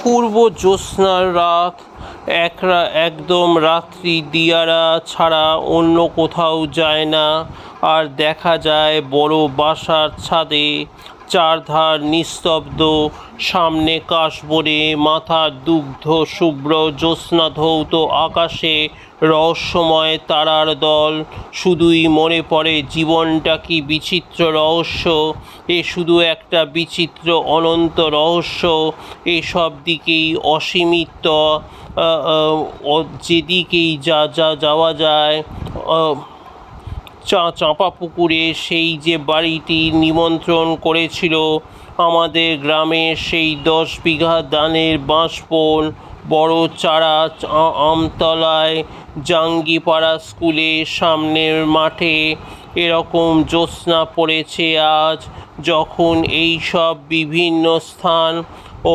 অপূর্ব জ্যোৎস্নার রাত, একদম রাত্রি দিয়ারা ছাড়া অন্য কোথাও যায় না। আর দেখা যায় বড় বাসার ছাদে চারধার নিস্তব্ধ, সামনে কাশবনে মাথার দুগ্ধ শুভ্র জ্যোৎস্নাধৌত আকাশে রহস্যময় তারার দল। শুধুই মনে পড়ে জীবনটা কি বিচিত্র রহস্য, এ শুধু একটা বিচিত্র অনন্ত রহস্য। এসব দিকেই অসীমিত, যেদিকেই যাওয়া যায়। চাঁপাপুকুরে সেই যে বাড়িটি নিমন্ত্রণ করেছিল আমাদের গ্রামের, সেই 10 বিঘা ধানের বাঁশবন, বড় চারা আমতলায়, জাঙ্গিপাড়া স্কুলের সামনের মাঠে এরকম জ্যোৎস্না পড়েছে আজ। যখন এই সব বিভিন্ন স্থান ও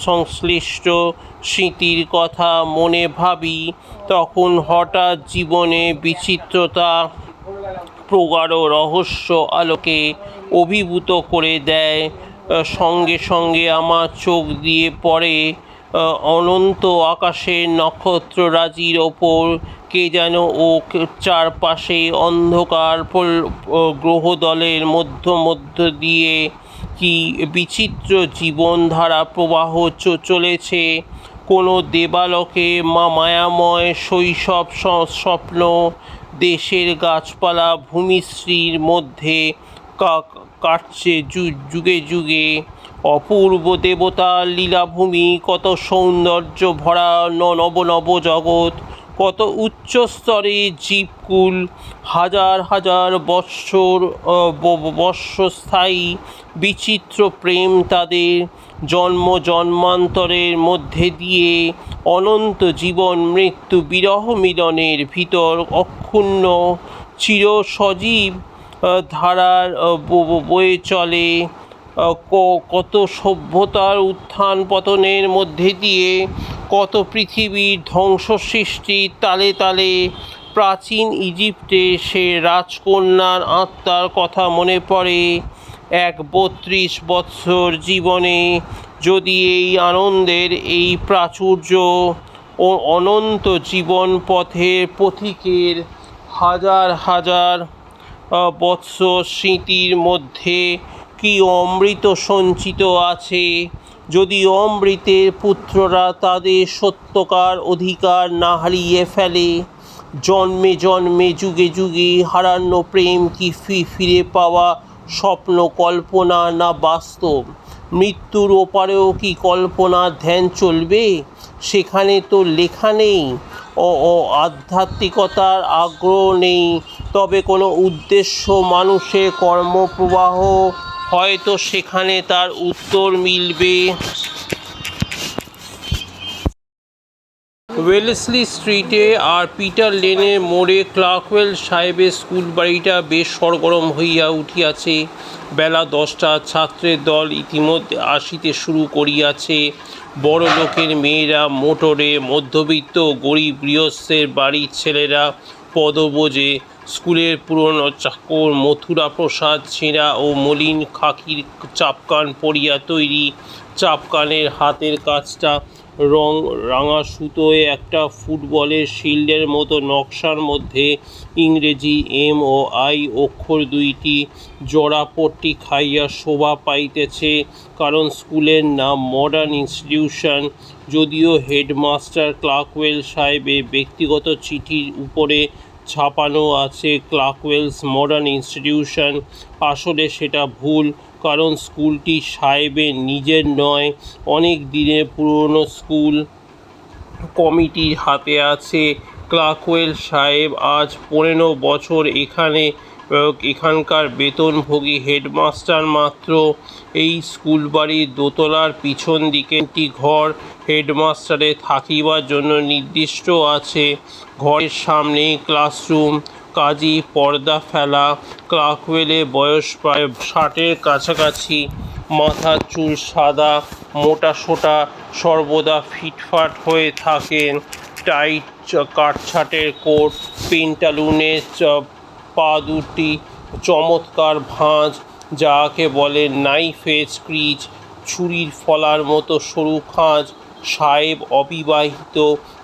সংশ্লিষ্ট স্মৃতির কথা মনে ভাবি, তখন হঠাৎ জীবনে বিচিত্রতা প্রগাঢ় রহস্য আলোকে অভিভূত করে দেয়। সঙ্গে সঙ্গে আমার চোখ দিয়ে পড়ে অনন্ত আকাশের নক্ষত্ররাজির ওপর। কে যেন ও চারপাশে অন্ধকার গ্রহদলের মধ্য দিয়ে কি বিচিত্র জীবনধারা প্রবাহ চলেছে। কোনো দেবালোকে মায়াময় শৈশব স্বপ্ন, দেশের গাছপালা ভূমিশ্রীর মধ্যে কাটছে যুগে যুগে। অপূর্ব দেবতার লীলাভূমি, কত সৌন্দর্য ভরা নব জগৎ, কত উচ্চস্তরে জীবকুল, হাজার হাজার বৎসরস্থায়ী বিচিত্র প্রেম তাদের, জন্মান্তরের মধ্যে দিয়ে অনন্ত জীবন মৃত্যু বিরহ মিলনের ভিতর অক্ষুণ্ণ চিরসজীব ধারার বয়ে চলে। কত সভ্যতার উত্থান পতনের মধ্যে দিয়ে, কত পৃথিবীর ধ্বংস সৃষ্টির তালে তালে। প্রাচীন ইজিপ্টে সে রাজকন্যার আত্মার কথা মনে পড়ে। 32 বৎসর জীবনে যদি এই আনন্দের, এই প্রাচুর্য ও অনন্ত জীবন পথের পথিকের হাজার হাজার বৎসর স্মৃতির মধ্যে কি অমৃত সঞ্চিত আছে, যদি অমৃতের পুত্ররা তাদের সত্যকার অধিকার না হারিয়ে ফেলে। জন্মে জন্মে যুগে যুগে হারানো প্রেম কি ফিরে পাওয়া স্বপ্ন, কল্পনা না বাস্তব? মৃত্যুর ওপারেও কি কল্পনার ধ্যান চলবে? সেখানে তো লেখা নেই, ও আধ্যাত্মিকতার আগ্রহ নেই, তবে কোনো উদ্দেশ্য, মানুষের কর্মপ্রবাহ, হয়তো সেখানে তার উত্তর মিলবে। ওয়েলেসলি স্ট্রিটে আর পিটার লেনের মোড়ে ক্লার্কওয়েল সাহেবের স্কুল বাড়িটা বেশ সরগরম হইয়া উঠিয়াছে। বেলা 10টা। ছাত্রের দল ইতিমধ্যে আসিতে শুরু করিয়াছে। বড় লোকের মেয়েরা মোটরে, মধ্যবিত্ত গরিব গৃহস্থের বাড়ির ছেলেরা পদব্রজে। স্কুলের পুরনো চাকর মথুরাপ্রসাদ ছেঁড়া ও মলিন খাকির চাপকান পরিয়া তৈরি। চাপকানের হাতের কাজটা রাঙা সুতোয় একটা ফুটবলের শিল্ডের মতো নকশার মধ্যে ইংরেজি এম ও আই অক্ষর দুইটি জোড়াপট্টি খাইয়া শোভা পাইতেছে, কারণ স্কুলের নাম মডার্ন ইনস্টিটিউশন। যদিও হেডমাস্টার ক্লার্কওয়েল সাহেবের ব্যক্তিগত চিঠির উপরে ছাপানো আছে ক্লার্কওয়েলস মডার্ন ইনস্টিটিউশন, আসলে সেটা ভুল, কারণ স্কুলটি সাহেবের নিজের নয়, অনেক দিনের পুরনো স্কুল কমিটির হাতে আছে। ক্লার্কওয়েল সাহেব আজ 15 বছর এখানকার বেতনভোগী হেডমাস্টার মাত্র। এই স্কুল বাড়ির দোতলার পিছন দিকে একটি ঘর হেডমাস্টারের থাকিবার জন্য নির্দিষ্ট আছে। ঘরের সামনে ক্লাসরুম, কাজী পর্দা ফেলা। ক্লার্কওয়েলের বয়স প্রায় 60-এর কাছাকাছি। মাথার চুল সাদা, মোটাসোটা, সর্বদা ফিটফাট হয়ে থাকেন। টাইট কাটছাটের কোট, পেন্টালুনের পা দুটি চমৎকার ভাঁজ, যাকে বলে নাইফের ক্রিজ, ছুরির ফলার মতো সরু খাঁজ। সাহেব অবিবাহিত।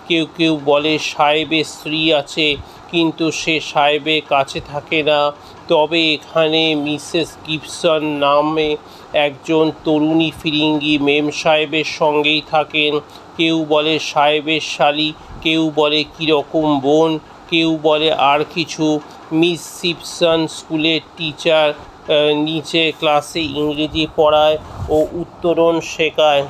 কেউ কেউ বলে সাহেবের স্ত্রী আছে, কিন্তু সে সাহেবের কাছে থাকে না। তবে এখানে মিসেস গিবসন নামে একজন তরুণী ফিরিঙ্গি মেম সাহেবের সঙ্গেই থাকেন। কেউ বলে সাহেবের শালি, কেউ বলে কীরকম বোন, কেউ বলে আর কিছু। মিস সিম্পসন স্কুলের টিচার, নিচে ক্লাসে ইংরেজি পড়ায় ও উচ্চারণ শেখায়।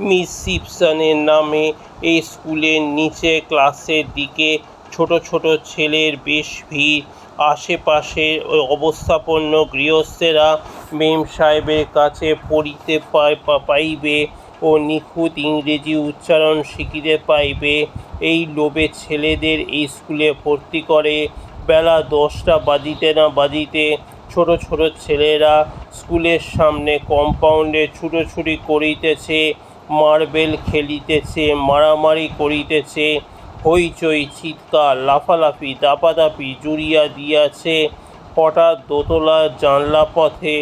মিস সিম্পসনের নামে এই স্কুলের নিচে ক্লাসের দিকে ছোট ছোট ছেলের বেশ ভিড়। আশেপাশের অবস্থাপন্ন গৃহস্থেরা মেম সাহেবের কাছে পড়িতে পাইবে ও নিখুঁত ইংরেজি উচ্চারণ শিখিতে পাইবে, এই লোভে ছেলেদের এই স্কুলে ভর্তি করে। বেলা 10টা বাজিতে না বাজিতে ছোট ছোট ছেলেরা স্কুলের সামনে কম্পাউন্ডে ছুটোছুটি করিতেছে, মার্বেল খেলিতেছে, মারামারি করিতেছে, হইচই, চিৎকার, লাফালাফি, দাপাদাপি জুড়িয়া দিয়াছে। হঠাৎ দোতলার জানলা পথে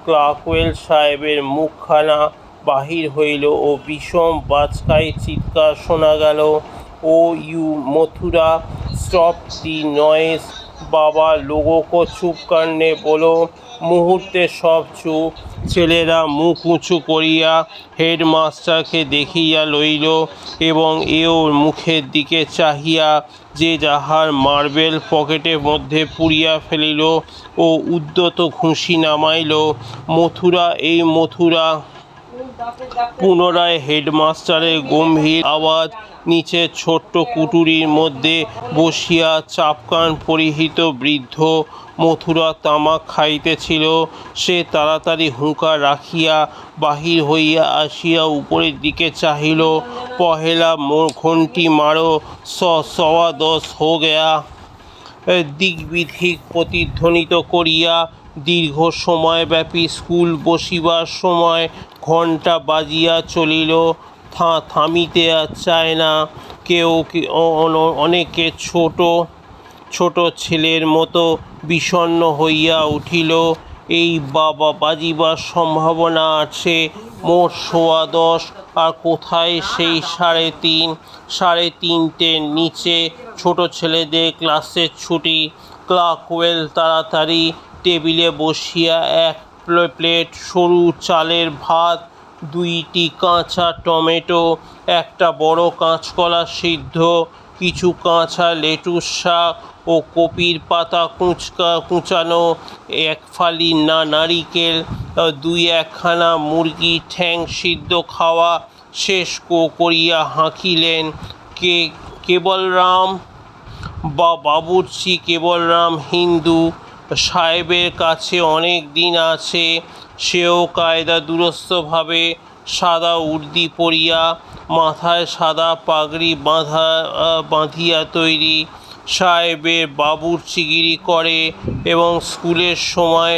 ক্লার্কওয়েল সাহেবের মুখখানা বাহির হইল ও বিষম বাজকায় চিৎকার শোনা গেল, oh you Mathura, stop the noise. বাবা লোগো কো চুপ করনে বলো। মুহূর্তে সব চুপ। ছেলেরা মুখ উঁচু করিয়া হেডমাস্টারকে দেখিয়া লইল এবং এও মুখের দিকে চাহিয়া যে যাহার মার্বেল পকেটের মধ্যে পুরিয়া ফেলিল ও উদ্যত ঘুষি নামাইল। মথুরা, এই মথুরা। পুনরায় হেডমাস্টারের গম্ভীর আওয়াজ। নিচে ছোট্ট কুটুরির মধ্যে বসিয়া চাপকান পরিহিত বৃদ্ধ মথুরা তামাক খাইতেছিল। সে তাড়াতাড়ি হুঁকা রাখিয়া বাহির হইয়া আসিয়া উপরের দিকে চাহিল। পহেলা ঘণ্টি মারো, 10:15 হো গয়া। দিগ্বিদিক প্রতিধ্বনিত করিয়া দীর্ঘ সময়ব্যাপী স্কুল বসিবার সময় ঘণ্টা বাজিয়া চলিল। থামিতে চায় না কেউ। অনেকে ছোট ছোট ছেলের মতো বিষণ্ণ হইয়া উঠিল। এই বাজিবার সম্ভাবনা আছে। মোট 10:15। আর কোথায় সেই 3:30? 3:30-র নিচে ছোট ছেলেদের ক্লাসের ছুটি। ক্লার্কওয়েল তাড়াতাড়ি টেবিলে বসিয়া এক প্লেট সরু চালের ভাত, 2টি কাঁচা টমেটো, একটা বড় কাঁচকলা সিদ্ধ, কিছু কাঁচা লেটুস শাক ও কপির পাতা কুচানো, 1 ফালি নারিকেল, 2-1খানা মুরগির ঠ্যাং সিদ্ধ খাওয়া শেষ করিয়া হাঁকিলেন। কেবলরাম বাবুর্চি কেবলরাম হিন্দু সাহেবের কাছে অনেক দিন আছে। সেও কায়দা দুরস্তভাবে সাদা উর্দি পরিয়া, মাথায় সাদা পাগড়ি বাঁধিয়া তৈরি। সাহেবের বাবুর্চিগিরি করে এবং স্কুলের সময়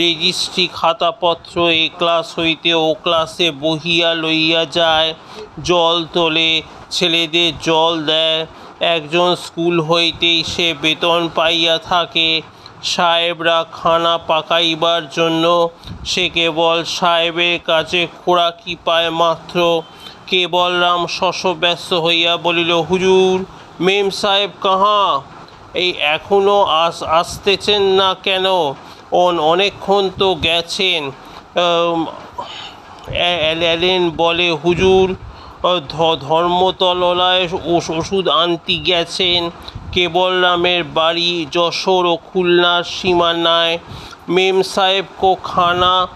রেজিস্ট্রি খাতাপত্র এ ক্লাস হইতে ও ক্লাসে বহিয়া লইয়া যায়, জল তোলে, ছেলেদের জল দেয়। একজন স্কুল হইতেই সে বেতন পাইয়া থাকে। সাহেবরা খানা পাকাইবার জন্য সে কেবল সাহেবের কাছে খোরাকি পায় মাত্র। কেবলরাম শশব্যস্ত হইয়া বলিল, হুজুর, মেম সাহেব কাহা? এই এখনো আসতেছেন না কেন? অনেকক্ষণ তো গেছেন। অ্যালেন বলে, হুজুর, ধর্মতলায় ওষুধ আনতে গেছেন। केवलरामेर बाड़ी যশোর ও খুলনার সীমানায়। मेम साहेब को खाना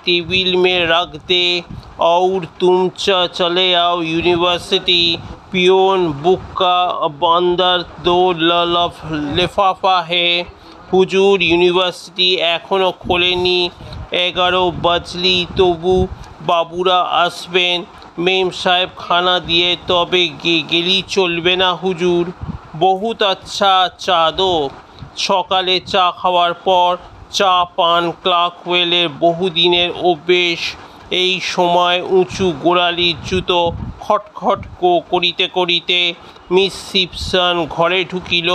टेबिल में रख दे और तुम चले आओ यूनिवर्सिटी। पियोन बुक का अंदर 2 लिफाफा है। हुजूर, यूनिवर्सिटी एखोनो खोलेनी। 11 बजली तबु बाबुरा आसबेन। मेम साहेब खाना दिए तबे गेली चलबे ना हुजूर। बहुत अच्छा चा दो। সকালে চা খাওয়ার পর চা পান ক্লার্কওয়েলের বহুদিনের অভ্যেস। এই সময় উঁচু গোড়ালির জুতো খটখট করিতে করিতে মিস সিম্পসন ঘরে ঢুকিল।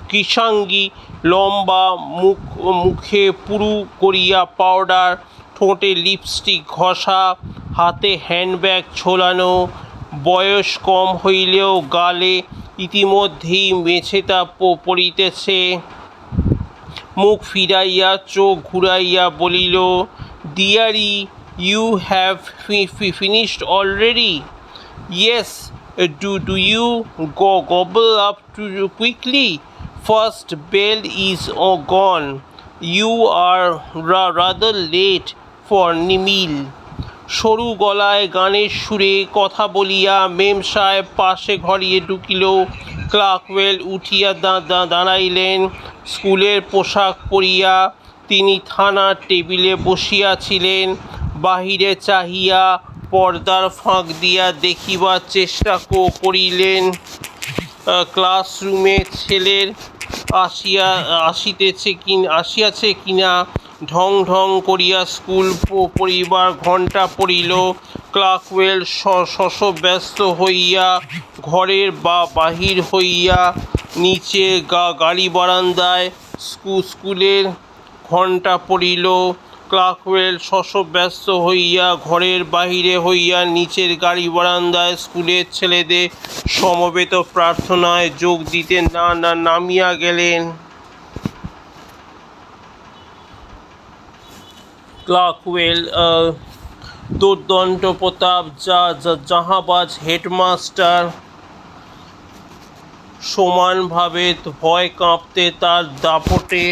কৃষাঙ্গী লম্বা মুখে পুরু করিয়া পাউডার, ঠোঁটে লিপস্টিক ঘষা, হাতে হ্যান্ডব্যাগ ঝোলানো, বয়স কম হইলেও গালে ইতিমধ্যেই মেছেতা পড়িতেছে। মুখ ফিরাইয়া চোখ ঘুরাইয়া বলিল, dearie, you have finished already? Yes. Do you gobble up too quickly? First bell is gone. You are rather late for meal. সরু গলায় গানের সুরে কথা বলিয়া মেম সাহেব পাশে ঘরে ঢুকিল। ক্লার্কওয়েল উঠিয়া দাঁড়াইলেন। স্কুলের পোশাক পরিয়া তিনি থানার টেবিলে বসিয়াছিলেন। বাহিরে চাহিয়া পর্দার ফাঁক দিয়া দেখিবার চেষ্টা করিলেন ক্লাসরুমে ছেলের আসিয়াছে কিনা। ঢং ঢং করিয়া স্কুল পড়িবার ঘণ্টা পড়িল। ক্লার্কওয়েল শশব্যস্ত হইয়া ঘরের বাহির হইয়া নিচে গাড়ি বারান্দায় স্কুলের ঘণ্টা পড়িল। ক্লার্কওয়েল শশব্যস্ত হইয়া ঘরের বাহিরে হইয়া নিচের গাড়ি বারান্দায় স্কুলের ছেলেদের সমবেত প্রার্থনায় যোগ দিতে নামিয়া গেলেন। ক্লার্কওয়েল দুর্দান্তপ্রতাপ জাহাবাজ হেডমাস্টার সমানভাবে ভয় কাঁপতে তার দাপটে।